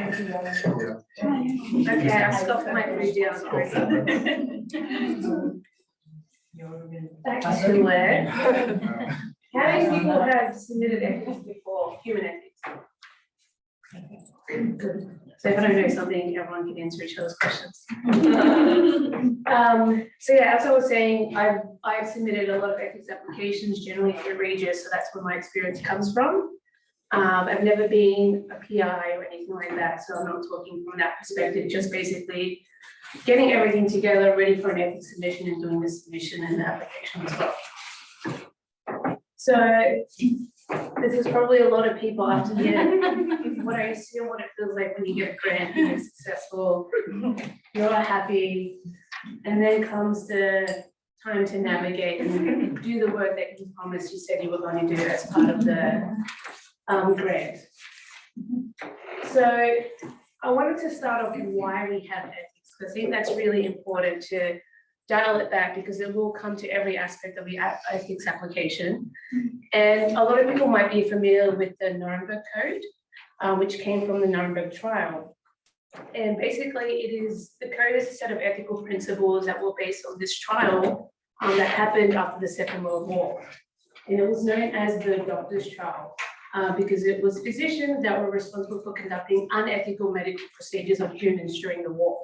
Okay, I stopped my video. Back to it. How many people have submitted ethics before, human ethics? Good. So if I don't know something, everyone can answer each other's questions. So yeah, as I was saying, I've submitted a lot of ethics applications, generally through Regis, so that's where my experience comes from. I've never been a PI or anything like that, so I'm not talking from that perspective, just basically getting everything together, ready for an ethics submission and doing the submission and the application as well. So this is probably a lot of people after the end. What I assume what it feels like when you get a grant and you're successful, you're happy, and then comes the time to navigate and do the work that you promised you said you were going to do as part of the grant. So I wanted to start off with why we have ethics, because I think that's really important to dial it back, because it will come to every aspect of the ethics application. And a lot of people might be familiar with the Nuremberg Code, which came from the Nuremberg trial. And basically the code is a set of ethical principles that were based on this trial that happened after the Second World War. And it was known as the doctor's trial because it was physicians that were responsible for conducting unethical medical procedures on humans during the war.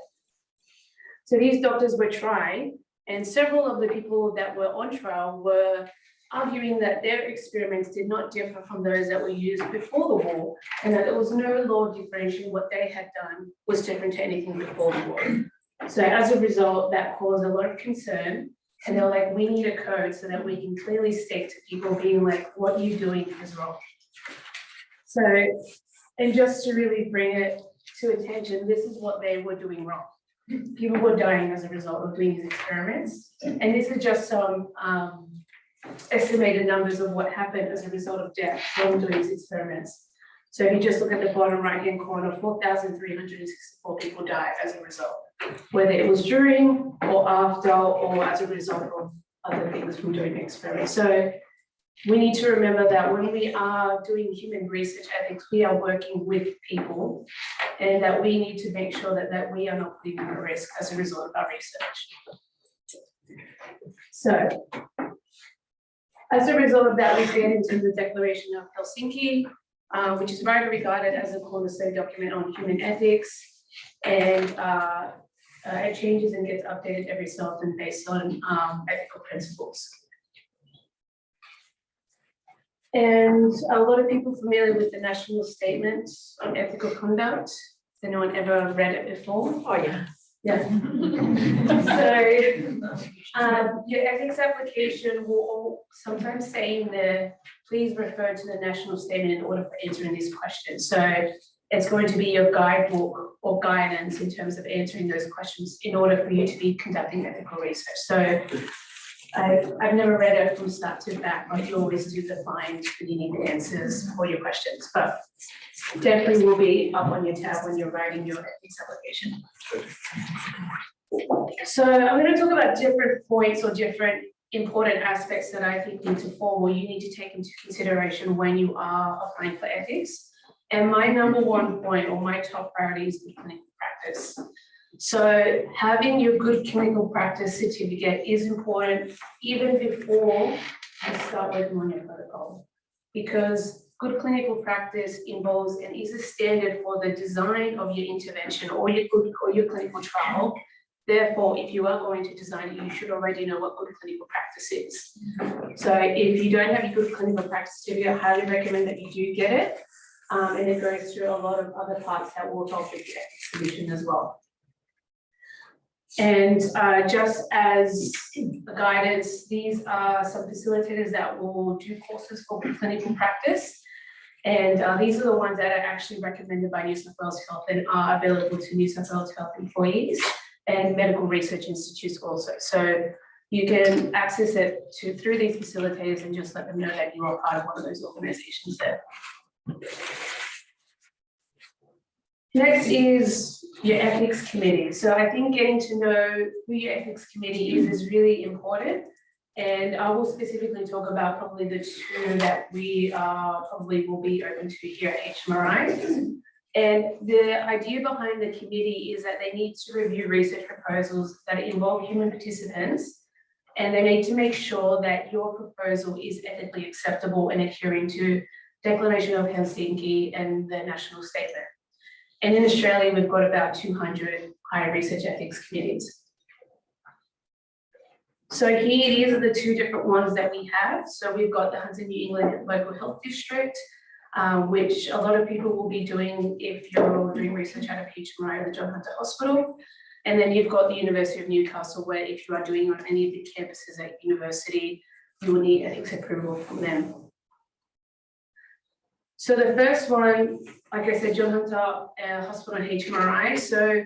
So these doctors were tried, and several of the people that were on trial were arguing that their experiments did not differ from those that were used before the war, and that there was no law differentiating what they had done was different to anything before the war. So as a result, that caused a lot of concern, and they're like, we need a code so that we can clearly state to people being like, what you're doing is wrong. So, and just to really bring it to attention, this is what they were doing wrong. People were dying as a result of doing these experiments. And this is just some estimated numbers of what happened as a result of death from doing these experiments. So if you just look at the bottom right-hand corner, 4,364 people died as a result, whether it was during or after or as a result of other things from doing the experiment. So we need to remember that when we are doing human research ethics, we are working with people, and that we need to make sure that we are not putting them at risk as a result of our research. So as a result of that, we created the Declaration of Helsinki, which is widely regarded as a cornerstone document on human ethics, and it changes and gets updated every so often based on ethical principles. And a lot of people familiar with the National Statement on Ethical Conduct. Has anyone ever read it before? Oh, yeah. Yeah. So your ethics application will sometimes say in there, please refer to the National Statement in order for answering these questions. So it's going to be your guidebook or guidance in terms of answering those questions in order for you to be conducting ethical research. So I've never read it from start to back, but you always do define the unique answers for your questions, but definitely will be up on your tab when you're writing your ethics application. So I'm going to talk about different points or different important aspects that I think need to fall or you need to take into consideration when you are applying for ethics. And my number one point or my top priority is clinical practice. So having your good clinical practice certificate is important even before you start working on your protocol, because good clinical practice involves and is a standard for the design of your intervention or your clinical trial. Therefore, if you are going to design it, you should already know what good clinical practice is. So if you don't have a good clinical practice certificate, I highly recommend that you do get it. And it goes through a lot of other parts that will help with your ethics submission as well. And just as a guidance, these are some facilitators that will do courses for clinical practice. And these are the ones that are actually recommended by New South Wales Health and are available to New South Wales Health employees and medical research institutes also. So you can access it through these facilitators and just let them know that you are part of one of those organizations there. Next is your ethics committee. So I think getting to know who your ethics committee is really important. And I will specifically talk about probably the two that we probably will be open to here at HMRI. And the idea behind the committee is that they need to review research proposals that involve human participants, and they need to make sure that your proposal is ethically acceptable and adhering to Declaration of Helsinki and the National Statement. And in Australia, we've got about 200 higher research ethics committees. So here, these are the two different ones that we have. So we've got the Hunter New England Local Health District, which a lot of people will be doing if you're doing research out of HMRI or the John Hunter Hospital. And then you've got the University of Newcastle, where if you are doing on any of the campuses at university, you will need ethics approval from them. So the first one, like I said, John Hunter Hospital and HMRI. So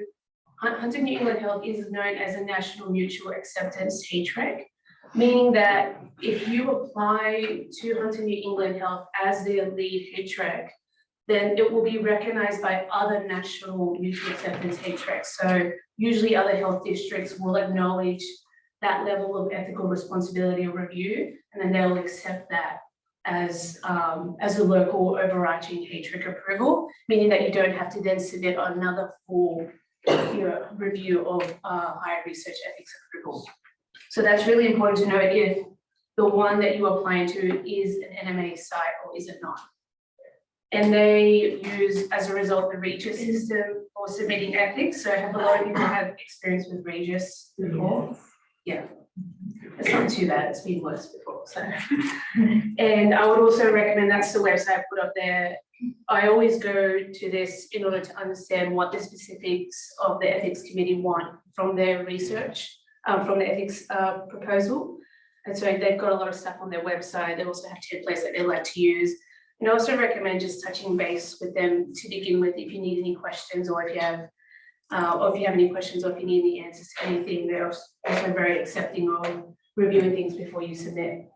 Hunter New England Health is known as a National Mutual Acceptance HREC, meaning that if you apply to Hunter New England Health as their lead HREC, then it will be recognized by other national mutual acceptance HRECs. So usually other health districts will acknowledge that level of ethical responsibility or review, and then they'll accept that as a local overarching HREC approval, meaning that you don't have to then submit another full review of higher research ethics approval. So that's really important to know if the one that you are applying to is an NMA site or is it not. And they use, as a result, the Regis system for submitting ethics. So have a lot of people have experience with Regis before. Yeah, it's not too bad. It's been worse before. So, and I would also recommend, that's the website I put up there. I always go to this in order to understand what the specifics of the ethics committee want from their research, from the ethics proposal. And so they've got a lot of stuff on their website. They also have templates that they like to use. And I also recommend just touching base with them to begin with if you need any questions, or if you have any questions, or if you need any answers to anything. They're also very accepting of reviewing things before you submit.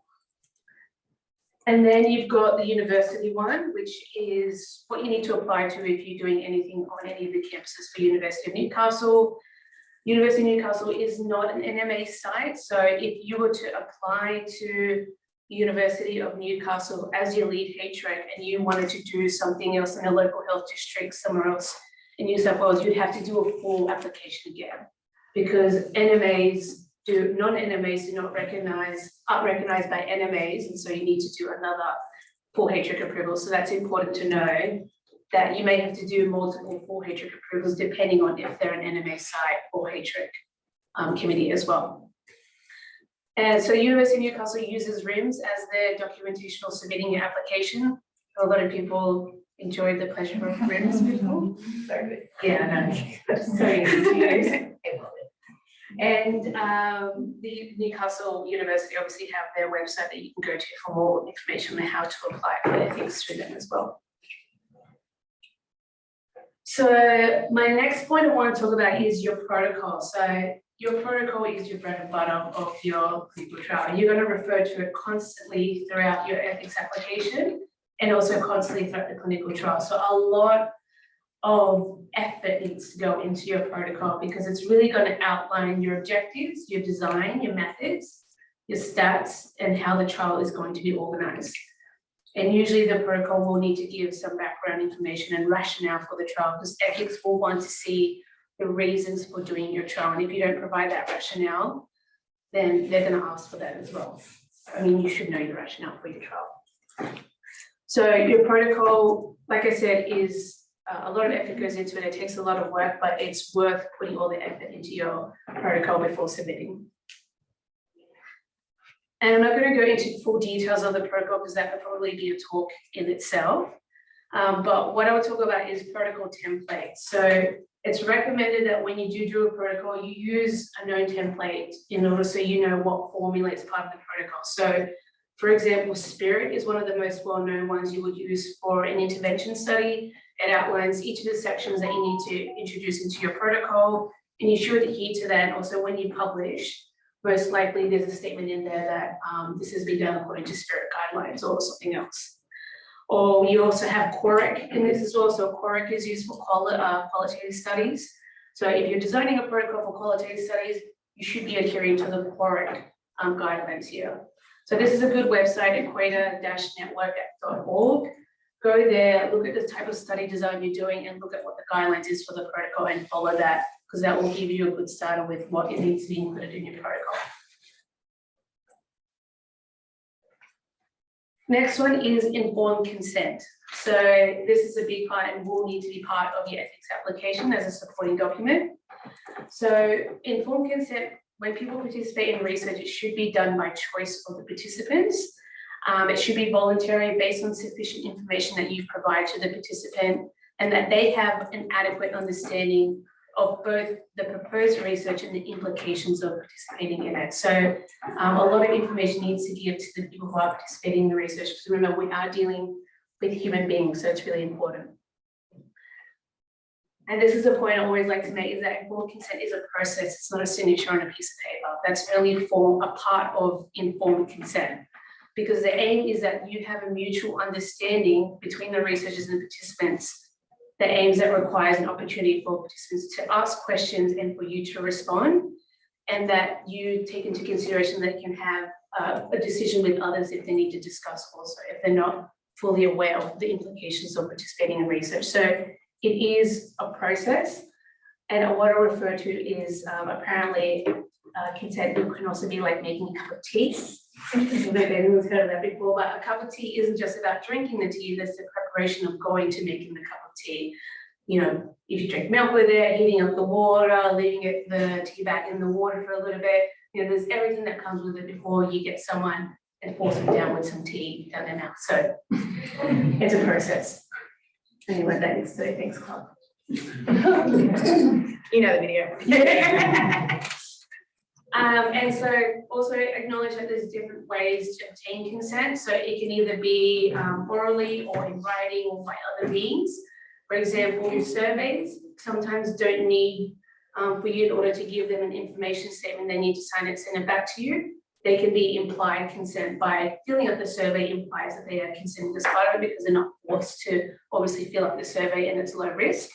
And then you've got the university one, which is what you need to apply to if you're doing anything on any of the campuses for University of Newcastle. University of Newcastle is not an NMA site, so if you were to apply to University of Newcastle as your lead HREC and you wanted to do something else in a local health district somewhere else in New South Wales, you'd have to do a full application again, because non-NMAs do not aren't recognized by NMAs, and so you need to do another full HREC approval. So that's important to know, that you may have to do multiple full HREC approvals depending on if they're an NMA site or HREC committee as well. And so University of Newcastle uses RIMS as their documentation of submitting your application. A lot of people enjoyed the pleasure of RIMS before. So, yeah, no, so easy to use. And the Newcastle University obviously have their website that you can go to for more information on how to apply for ethics through them as well. So my next point I want to talk about is your protocol. So your protocol is your bread and butter of your clinical trial. You're going to refer to it constantly throughout your ethics application and also constantly throughout the clinical trial. So a lot of effort needs to go into your protocol, because it's really going to outline your objectives, your design, your methods, your stats, and how the trial is going to be organized. And usually the protocol will need to give some background information and rationale for the trial, because ethics will want to see the reasons for doing your trial. And if you don't provide that rationale, then they're going to ask for that as well. I mean, you should know your rationale for your trial. So your protocol, like I said, is a lot of effort goes into it. It takes a lot of work, but it's worth putting all the effort into your protocol before submitting. And I'm not going to go into full details of the protocol, because that could probably be a talk in itself. But what I will talk about is protocol templates. So it's recommended that when you do a protocol, you use a known template in order so you know what formula is part of the protocol. So for example, SPIRIT is one of the most well-known ones you would use for an intervention study. It outlines each of the sections that you need to introduce into your protocol, and you should adhere to that. And also when you publish, most likely there's a statement in there that this has been done according to SPIRIT guidelines or something else. Or you also have QORIC in this as well. So QORIC is used for qualitative studies. So if you're designing a protocol for qualitative studies, you should be adhering to the QORIC guidelines here. So this is a good website, equator-network.org. go there, look at the type of study design you're doing and look at what the guidelines is for the protocol and follow that, because that will give you a good starter with what it needs to be included in your protocol. Next one is informed consent. So this is a big part and will need to be part of your ethics application as a supporting document. So informed consent, when people participate in research, it should be done by choice of the participants. It should be voluntary based on sufficient information that you've provided to the participant and that they have an adequate understanding of both the proposed research and the implications of participating in it. So a lot of information needs to be given to the people who are participating in the research, because remember, we are dealing with human beings, so it's really important. And this is a point I always like to make, is that informed consent is a process, it's not a signature on a piece of paper. That's only for a part of informed consent, because the aim is that you have a mutual understanding between the researchers and the participants, the aims that requires an opportunity for participants to ask questions and for you to respond, and that you take into consideration that you can have a decision with others if they need to discuss also, if they're not fully aware of the implications of participating in research. So it is a process, and what I refer to is apparently consent can also be like making a cup of tea. I don't know if anyone's heard of that before, but a cup of tea isn't just about drinking the tea, there's the preparation of going to making the cup of tea. You know, if you drink milk with it, heating up the water, leaving the tea back in the water for a little bit, you know, there's everything that comes with it before you get someone and force them down with some tea down their mouth. So it's a process. Anyway, that is 30 Things Club. You know the video. And so also acknowledge that there's different ways to obtain consent. So it can either be orally or in writing or by other means. For example, surveys sometimes don't need for you, in order to give them an information statement, they need to sign it, send it back to you. They can be implied consent by filling out the survey implies that they are consenting as part of it, because they're not forced to obviously fill out the survey and it's low risk.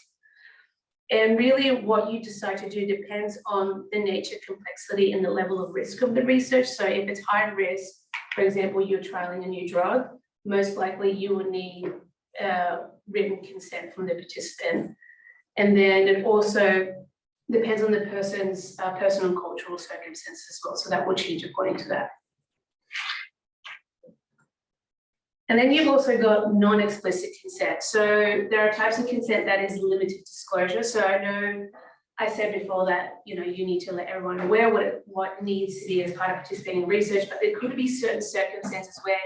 And really what you decide to do depends on the nature, complexity, and the level of risk of the research. So if it's high risk, for example, you're trialing a new drug, most likely you will need written consent from the participant. And then it also depends on the person's personal and cultural circumstances as well. So that will change according to that. And then you've also got non-explicit consent. So there are types of consent that is limited disclosure. So I know I said before that, you know, you need to let everyone aware what needs to be as part of participating in research, but there could be certain circumstances where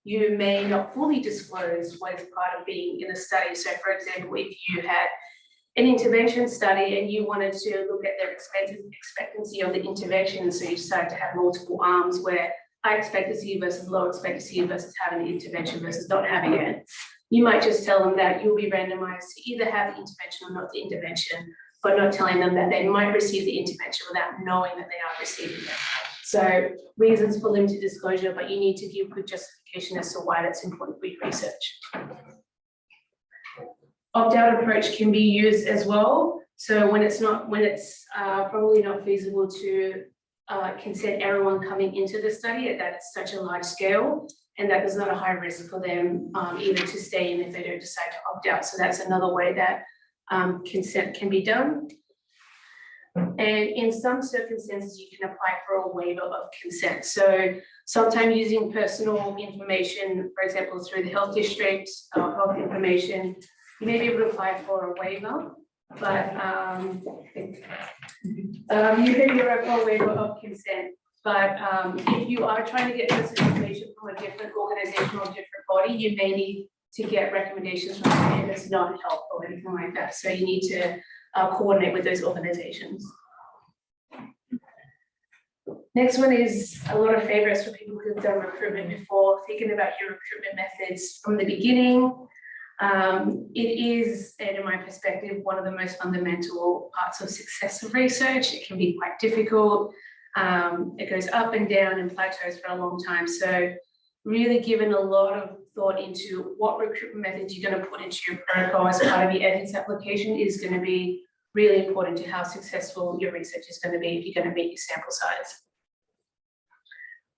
you may not fully disclose what is part of being in a study. So for example, if you had an intervention study and you wanted to look at their expectancy of the intervention, so you decided to have multiple arms where high expectancy versus low expectancy versus having the intervention versus not having it. You might just tell them that you'll be randomized to either have the intervention or not the intervention, but not telling them that they might receive the intervention without knowing that they are receiving it. So reasons for limited disclosure, but you need to give good justification as to why that's important for your research. Opt-out approach can be used as well. So when it's probably not feasible to consent everyone coming into the study at that such a large scale, and that is not a high risk for them either to stay in if they don't decide to opt out. So that's another way that consent can be done. And in some circumstances, you can apply for a waiver of consent. So sometimes using personal information, for example, through the health district, health information, you may be able to apply for a waiver, but you can be for a waiver of consent. But if you are trying to get this information from a different organization or different body, you may need to get recommendations from them if it's not health or anything like that. So you need to coordinate with those organizations. Next one is a lot of favorites for people who've done recruitment before, thinking about your recruitment methods from the beginning. It is, and in my perspective, one of the most fundamental parts of success of research. It can be quite difficult. It goes up and down and plateaus for a long time. So really giving a lot of thought into what recruitment methods you're going to put into your protocol as part of your ethics application is going to be really important to how successful your research is going to be if you're going to meet your sample size.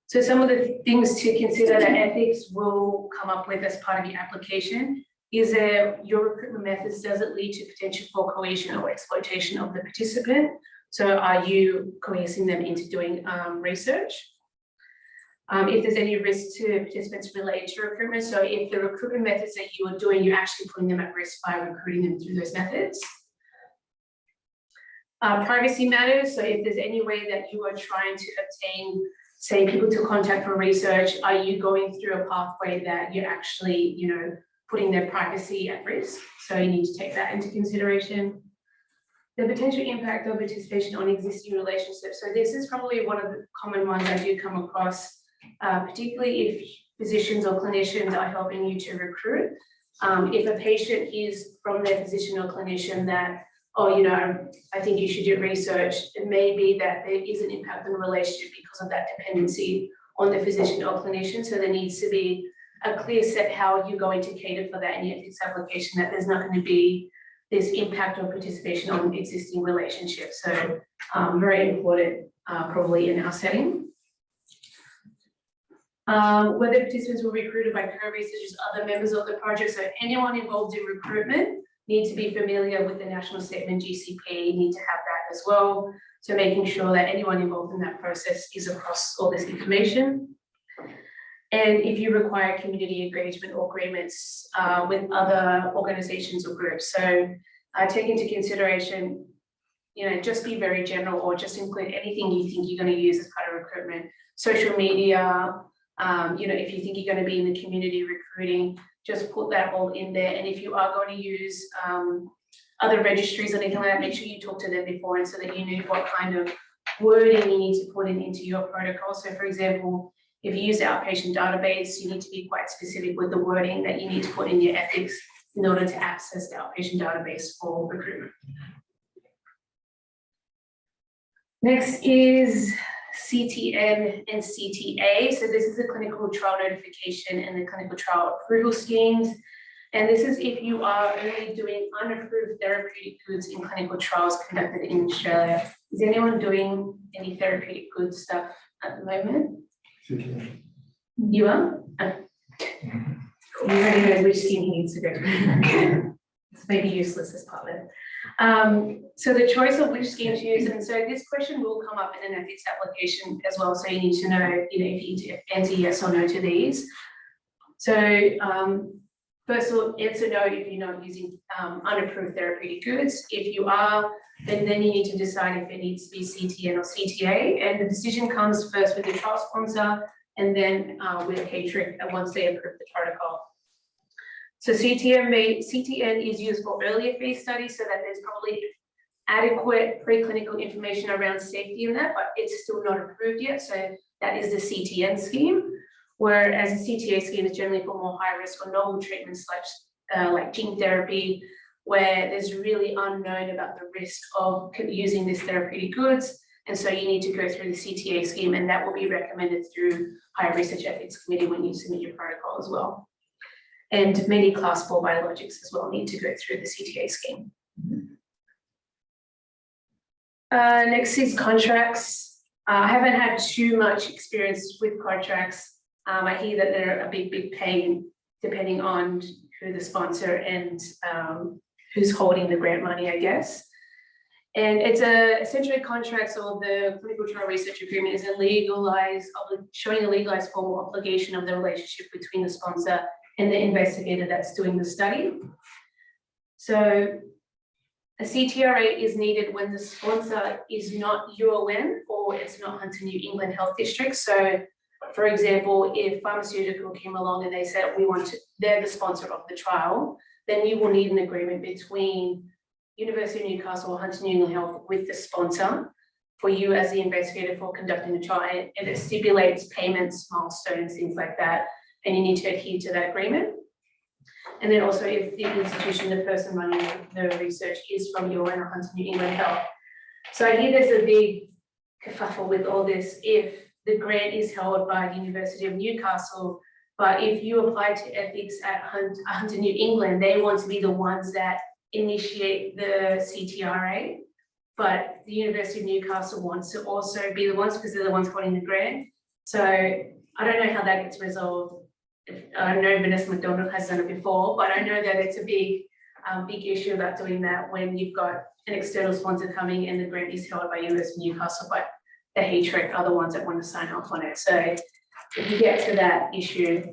So some of the things to consider that ethics will come up with as part of your application is that your recruitment methods doesn't lead to potential for coercion or exploitation of the participant. So are you coercing them into doing research? If there's any risk to participants related to recruitment, so if the recruitment methods that you are doing, you're actually putting them at risk by recruiting them through those methods. Privacy matters, so if there's any way that you are trying to obtain, say, people to contact for research, are you going through a pathway that you're actually, putting their privacy at risk? So you need to take that into consideration. The potential impact of participation on existing relationships. So this is probably one of the common ones I do come across, particularly if physicians or clinicians are helping you to recruit. If a patient is from their physician or clinician that, I think you should do research, it may be that there is an impact on the relationship because of that dependency on the physician or clinician. So there needs to be a clear set how you're going to cater for that in your ethics application, that there's not going to be this impact or participation on existing relationships. So very important probably in our setting. Whether participants were recruited by co-researchers, other members of the project. So anyone involved in recruitment need to be familiar with the national statement GCP, need to have that as well. So making sure that anyone involved in that process is across all this information. And if you require community engagement or agreements with other organizations or groups. So take into consideration, just be very general or just include anything you think you're going to use as part of recruitment. Social media, if you think you're going to be in the community recruiting, just put that all in there. And if you are going to use other registries or anything like that, make sure you talk to them before and so that you know what kind of wording you need to put into your protocol. So for example, if you use the outpatient database, you need to be quite specific with the wording that you need to put in your ethics in order to access the outpatient database for recruitment. Next is CTN and CTA. So this is the clinical trial notification and the clinical trial approval schemes. And this is if you are only doing unapproved therapeutic goods in clinical trials conducted in Australia. Is anyone doing any therapeutic goods stuff at the moment? You are? You already know which scheme he needs to go to. It's maybe useless as part of it. So the choice of which scheme to use, and so this question will come up in an ethics application as well. So you need to know, if you need to answer yes or no to these. So first of all, answer no if you're not using unapproved therapeutic goods. If you are, then you need to decide if it needs to be CTN or CTA, and the decision comes first with the trial sponsor and then with catering once they approve the protocol. So CTN is used for earlier phase studies so that there's probably adequate preclinical information around safety in that, but it's still not approved yet. So that is the CTN scheme, whereas the CTA scheme is generally for more high risk or novel treatments like gene therapy, where there's really unknown about the risk of using these therapeutic goods. And so you need to go through the CTA scheme, and that will be recommended through Higher Research Ethics Committee when you submit your protocol as well. And many class 4 biologics as well need to go through the CTA scheme. Next is contracts. I haven't had too much experience with contracts. I hear that they're a big pain depending on who the sponsor and who's holding the grant money, I guess. And it's essentially contracts, or the clinical trial research agreement is showing a legalized formal obligation of the relationship between the sponsor and the investigator that's doing the study. So a CTRA is needed when the sponsor is not UON or it's not Hunter New England Health District. So for example, if pharmaceutical came along and they said, they're the sponsor of the trial, then you will need an agreement between University of Newcastle or Hunter New England Health with the sponsor for you as the investigator for conducting the trial, and it stipulates payments, milestones, things like that, and you need to adhere to that agreement. And then also if the institution, the person running the research is from your or Hunter New England Health. So I hear there's a big kerfuffle with all this if the grant is held by the University of Newcastle, but if you apply to ethics at Hunter New England, they want to be the ones that initiate the CTRA, but the University of Newcastle wants to also be the ones because they're the ones holding the grant. So I don't know how that gets resolved. I know Vanessa McDonald has done it before, but I know that it's a big issue about doing that when you've got an external sponsor coming and the grant is held by University of Newcastle, but the HREC are the ones that want to sign off on it. So if you get to that issue,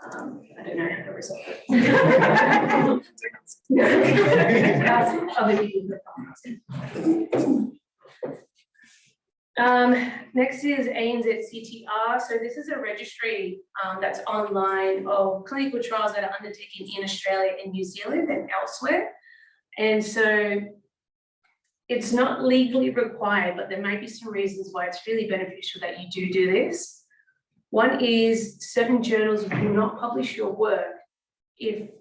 I don't know how to resolve it. That's other people. Next is ANZ CTR. So this is a registry that's online of clinical trials that are undertaken in Australia and New Zealand and elsewhere. And so it's not legally required, but there might be some reasons why it's really beneficial that you do this. One is certain journals will not publish your work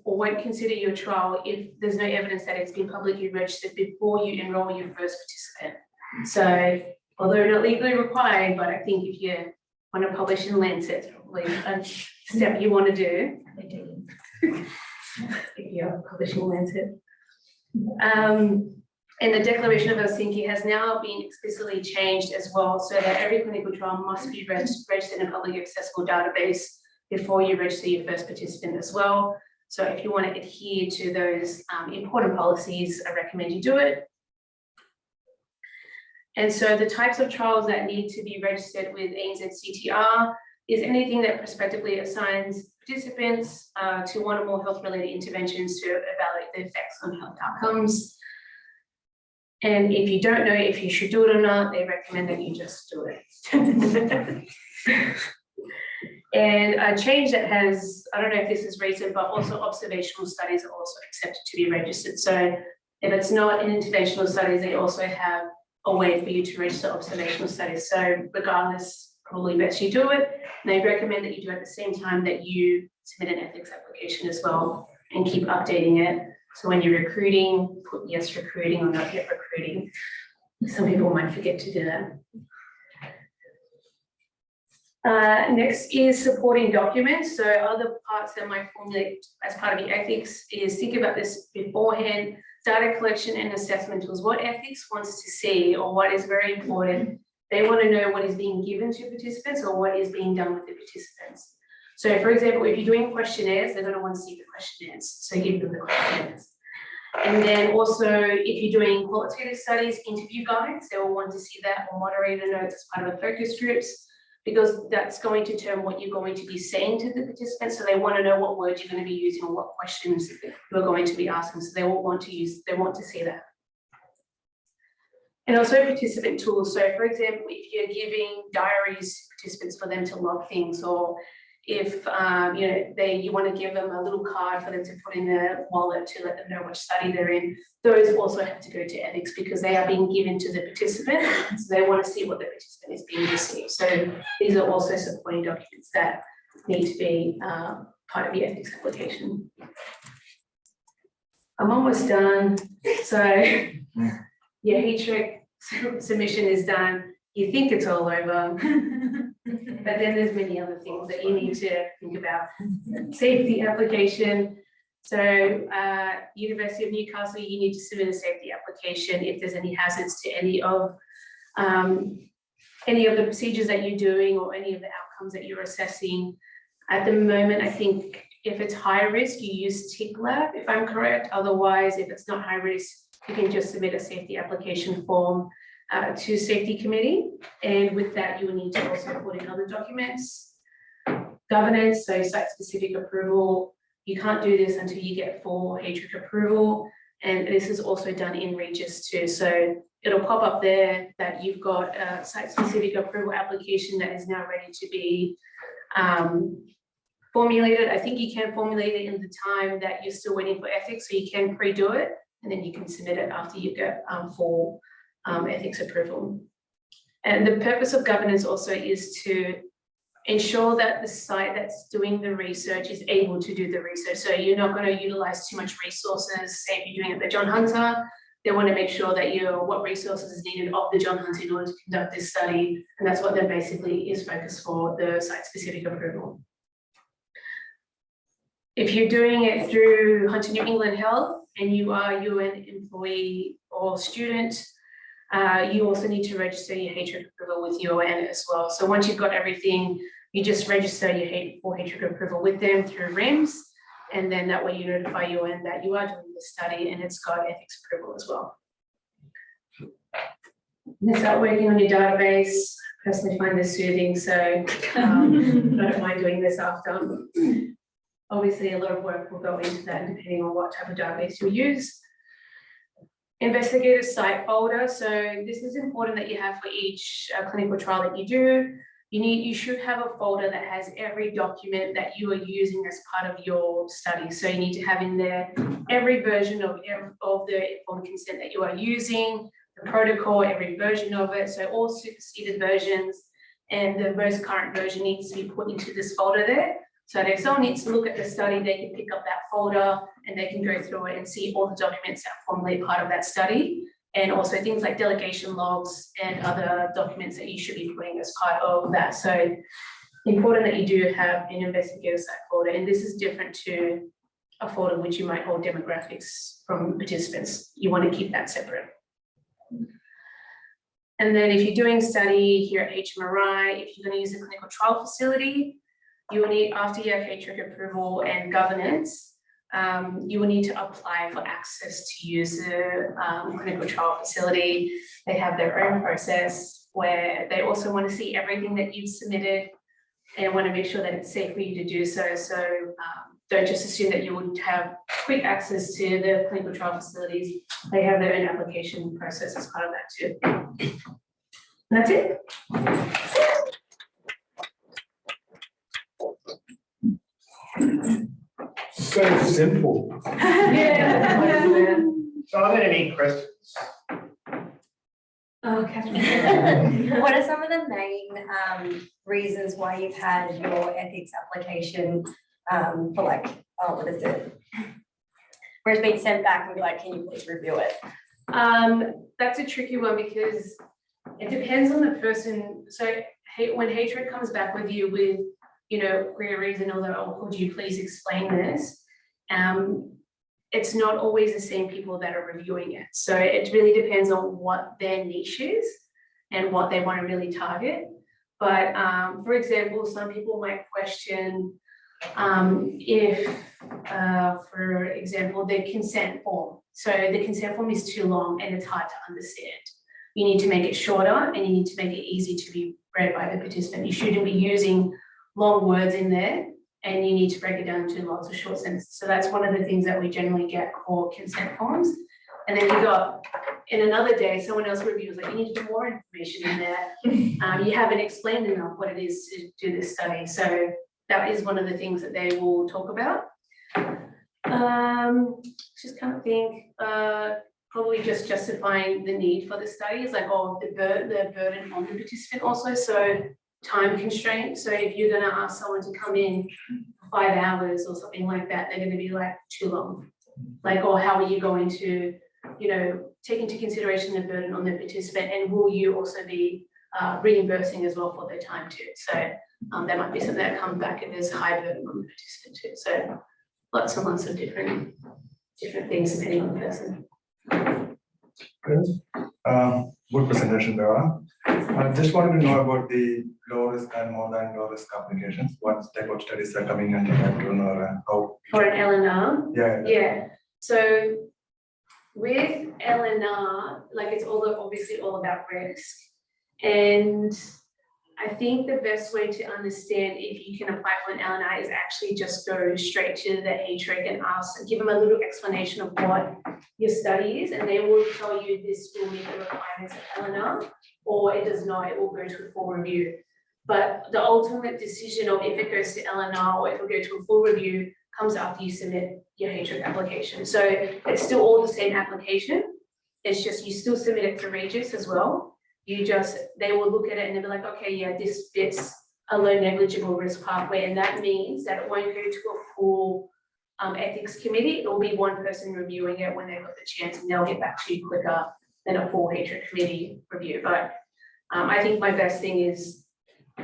or won't consider your trial if there's no evidence that it's been publicly registered before you enroll your first participant. So although not legally required, but I think if you want to publish in Lancet, it's probably a step you want to do. If you're publishing Lancet. And the Declaration of Helsinki has now been explicitly changed as well, so that every clinical trial must be registered in a publicly accessible database before you register your first participant as well. So if you want to adhere to those important policies, I recommend you do it. And so the types of trials that need to be registered with ANZ CTR is anything that prospectively assigns participants to one or more health-related interventions to evaluate the effects on health outcomes. And if you don't know if you should do it or not, they recommend that you just do it. And a change that has, I don't know if this is recent, but also observational studies are also accepted to be registered. So if it's not in interventional studies, they also have a way for you to register observational studies. So regardless, probably best you do it. And they recommend that you do it at the same time that you submit an ethics application as well and keep updating it. So when you're recruiting, put yes recruiting or not yet recruiting. Some people might forget to do that. Next is supporting documents. So other parts that might formulate as part of your ethics is think about this beforehand. Data collection and assessment tools. What ethics wants to see or what is very important. They want to know what is being given to participants or what is being done with the participants. So for example, if you're doing questionnaires, they're going to want to see the questionnaires. So give them the questionnaires. And then also, if you're doing qualitative studies, interview guides, they will want to see that, or moderator notes as part of the focus groups, because that's going to determine what you're going to be saying to the participants. So they want to know what words you're going to be using or what questions you're going to be asking. So they will want to see that. And also participant tools. So for example, if you're giving diaries to participants for them to log things, or if you want to give them a little card for them to put in their wallet to let them know which study they're in, those also have to go to ethics because they are being given to the participant. So they want to see what the participant is being received. So these are also supporting documents that need to be part of the ethics application. I'm almost done. So your HREC submission is done. You think it's all over. But then there's many other things that you need to think about. Safety application. So University of Newcastle, you need to submit a safety application if there's any hazards to any of the procedures that you're doing or any of the outcomes that you're assessing. At the moment, I think if it's high risk, you use TIC-Lab, if I'm correct. Otherwise, if it's not high risk, you can just submit a safety application form to safety committee, and with that you will need to also put in other documents. Governance, so site-specific approval. You can't do this until you get full HREC approval, and this is also done in Regis too. So it'll pop up there that you've got a site-specific approval application that is now ready to be formulated. I think you can formulate it in the time that you're still waiting for ethics, so you can pre-do it, and then you can submit it after you get full ethics approval. And the purpose of governance also is to ensure that the site that's doing the research is able to do the research. So you're not going to utilize too much resources. Say if you're doing it at the John Hunter, they want to make sure that what resources is needed of the John Hunter in order to conduct this study. And that's what that basically is focused for, the site-specific approval. If you're doing it through Hunter New England Health and you are UN employee or student, You also need to register your HREC approval with UN as well. So once you've got everything, you just register your HREC approval with them through RIMS, and then that way you notify UN that you are doing the study and it's got ethics approval as well. And start working on your database. Personally find this soothing, so I don't mind doing this after. Obviously, a lot of work will go into that depending on what type of database you use. Investigator site folder. So this is important that you have for each clinical trial that you do. You should have a folder that has every document that you are using as part of your study. So you need to have in there every version of the informed consent that you are using, the protocol, every version of it. So all superseded versions and the most current version needs to be put into this folder there. So that if someone needs to look at the study, they can pick up that folder and they can go through it and see all the documents that formulate part of that study. And also things like delegation logs and other documents that you should be putting as part of that. So important that you do have an investigator site folder. And this is different to a folder which you might hold demographics from participants. You want to keep that separate. And then if you're doing study here at HMRI, if you're going to use a clinical trial facility, you will need, after your HREC approval and governance, you will need to apply for access to use the clinical trial facility. They have their own process where they also want to see everything that you've submitted and want to make sure that it's safe for you to do so. So don't just assume that you would have quick access to the clinical trial facilities. They have their own application process as part of that too. And that's it. So simple. Yeah. So are there any questions? Oh, Catherine. What are some of the main reasons why you've had your ethics application for like, what is it? Where it's been sent back and be like, can you please review it? That's a tricky one because it depends on the person. So when HREC comes back with you with, queries and all that, oh, could you please explain this? It's not always the same people that are reviewing it. So it really depends on what their niche is and what they want to really target. But for example, some people might question if, for example, the consent form. So the consent form is too long and it's hard to understand. You need to make it shorter and you need to make it easy to be read by the participant. You shouldn't be using long words in there, and you need to break it down into lots of short sentences. So that's one of the things that we generally get for consent forms. And then you got, in another day, someone else reviews, like, you need to put more information in there. You haven't explained enough what it is to do this study. So that is one of the things that they will talk about. Just kind of think, probably just justifying the need for the study is like, oh, the burden on the participant also. So time constraint. So if you're going to ask someone to come in for 5 hours or something like that, they're going to be like too long. Like, or how are you going to, take into consideration the burden on the participant, and will you also be reimbursing as well for their time too? So that might be something that comes back if there's high burden on the participant too. So lots and lots of different things depending on the person. Good presentation, Paola. I just wanted to know about the low risk and more than low risk applications. What type of studies are coming under that, or how? For an LNR? Yeah. So with LNR, like, it's obviously all about risk. And I think the best way to understand if you can apply for an LNR is actually just go straight to the HREC and give them a little explanation of what your study is, and they will tell you this will meet the requirements of LNR, or it does not, it will go to a full review. But the ultimate decision of if it goes to LNR or if it will go to a full review comes after you submit your HREC application. So it's still all the same application. It's just you still submit it to Regis as well. They will look at it and they'll be like, okay, yeah, this fits a low negligible risk pathway. And that means that it won't go to a full ethics committee. It will be one person reviewing it when they've got the chance, and they'll get back to you quicker than a full HREC committee review. But I think my best thing is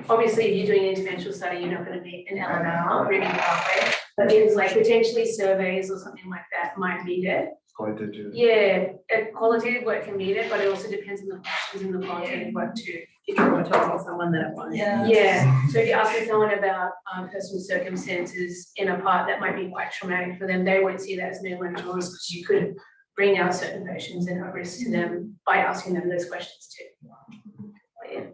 obviously, if you're doing an interventional study, you're not gonna need an LMR review pathway, but things like potentially surveys or something like that might need it. Qualitative. Yeah, qualitative work can need it, but it also depends on the questions in the qualitative work too. If you're talking to someone that won't. Yeah, so if you're asking someone about personal circumstances in a part that might be quite traumatic for them, they won't see that as negligible because you could bring out certain patients and at risk to them by asking them those questions too. But yeah.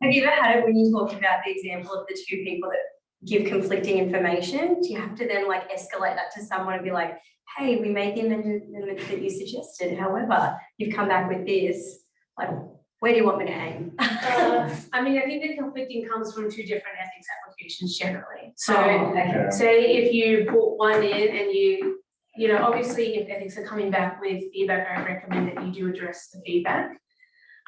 Have you ever had it when you talked about the example of the two people that give conflicting information? Do you have to then like escalate that to someone and be like, hey, we made the amendments that you suggested. However, you've come back with this. Like, where do you want me to aim? I mean, I think the conflicting comes from two different ethics applications generally. So okay. say if you put one in and you know, obviously if ethics are coming back with feedback, I recommend that you do address the feedback.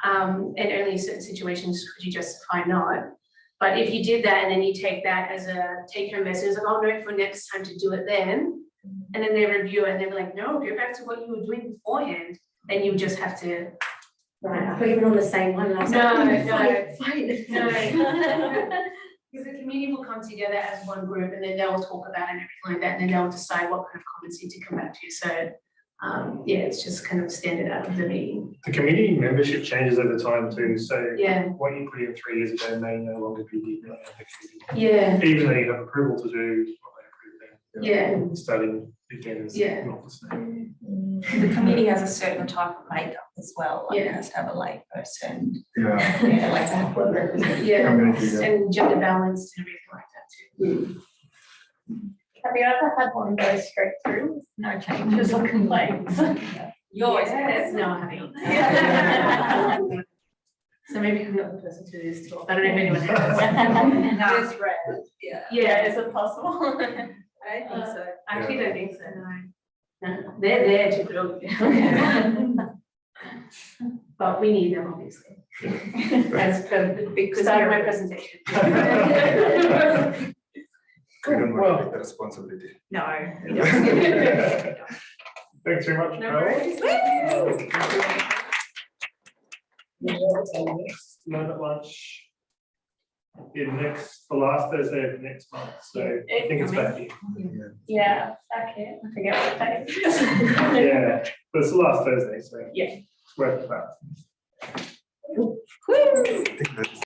And only in certain situations could you justify not. But if you did that and then you take that as a take-home message, like, I'll note for next time to do it then, and then they review it and they're like, no, go back to what you were doing beforehand, then you just have to. Right, I thought you were on the same one. And I was No, like, no. fight. No. Because the community will come together as one group and then they'll talk about it and everything like that, and then they'll decide what kind of comments need to come back to you. So yeah, it's just kind of standard out of the meeting. The community membership changes over time too, so Yeah, what you put in 3 years ago may no longer be the yeah, even though you have approval to do what they yeah, approve, then studying again is Yeah. not the same. The committee has a certain type of makeup as well, like it Yeah. has to have a lay person, Yeah. yeah, like that. yeah, Community, yeah. and gender balanced and everything like that too. Have you ever had one go straight through with no changes or complaints? Yours, yes, no, I haven't. So maybe I'm not the person to do this talk. I don't know if anyone has. No, it's rare, yeah. Yeah, Is it possible? I don't think so. I actually don't think so, no. No, they're there to build. But we need them, obviously. That's the big start of my presentation. We don't want to take the responsibility. No, we don't. Thanks very much, No Paola. worries. Learn at lunch the last Thursday of next month, so I think it's back here. Yeah, okay, I forget what day it is. Yeah, but it's the last Thursday, so Yeah. it's worth that. I think that's